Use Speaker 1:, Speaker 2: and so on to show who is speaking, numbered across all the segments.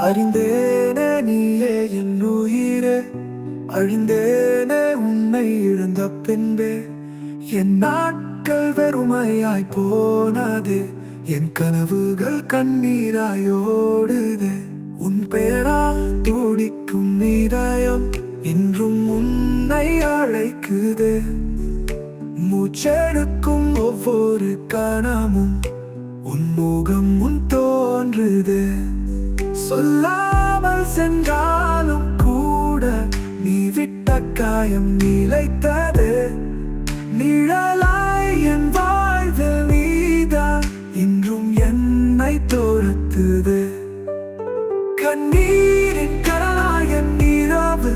Speaker 1: அறிந்தேனே நீயே என் உயிரே, அழிந்தேனே உன்னை இழந்த பின்பே. என் நாட்கள் வெறுமையாய் போனது, என் கனவுகள் கண்ணீராயோடுது. உன் பெயரால் துடிக்கும் இதயம் இன்றும் உன்னை அழைக்குது. மூச்செடுக்கும் ஒவ்வொரு கணமும் உன் முகம் முன் தோன்றுது. சொல்லாமல் சென்றாலும் கூட நீ விட்ட காயம் நிலைத்தது. நிழலாய் என் வாழ்வில் நீதான் இன்றும் என்னை தோறுத்துது. கண்ணீரின் கடலாய் என் இரவு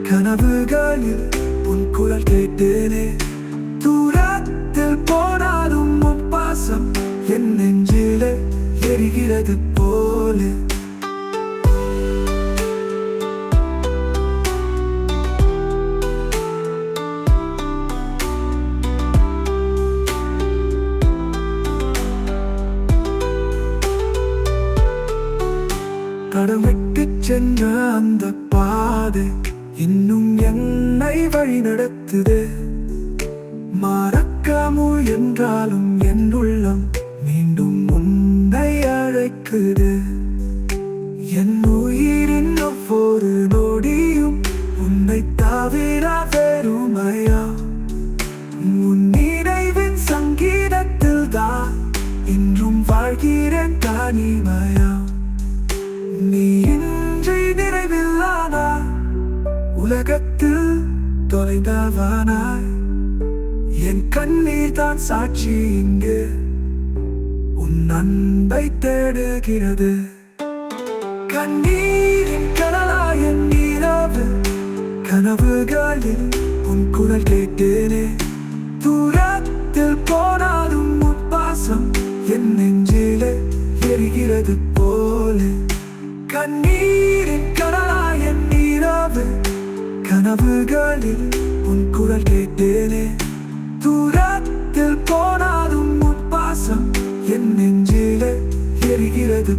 Speaker 1: கனவுகளில் உன் குரல் கேட்டேனே. தூரத்தில் போனாலும் உன் பாசம் என் நெஞ்சிலே எரிகிறது போல. தடம் விட்டு சென்ற அந்த பாதை இன்னும் என்னை வழி நடத்துது. மறக்க முயன்றாலும் என் உள்ளம் மீண்டும் உன்னை அழைக்குது. என் உயிரின் ஒவ்வொரு நொடியும் உன்னை தவிர வெறுமையா. உன் நினைவின் சங்கீதத்தில் தான் இன்றும் வாழ்கிறேன் தனிமையா. நீ இன்றி நிறைவில்லானா உலகத்தில் தொலைந்தவனாய். என் கண்ணீர் தான் சாட்சி இங்கு உன் அன்பை தேடுகிறது. கண்ணீரின் கடலாய் என் இரவு கனவுகளில் உன் குரல் கேட்டேனே. தூரத்தில் போனாலும் உன் பாசம் என் நெஞ்சிலே எரிகிறது போல. கண்ணீரின் கடலாய் என் இரவு கனவுகளில் உன் குரல் கேட்டேனே. தூரத்தில் போனாலும் உன் பாசம் என் நெஞ்சிலே எரிகிறது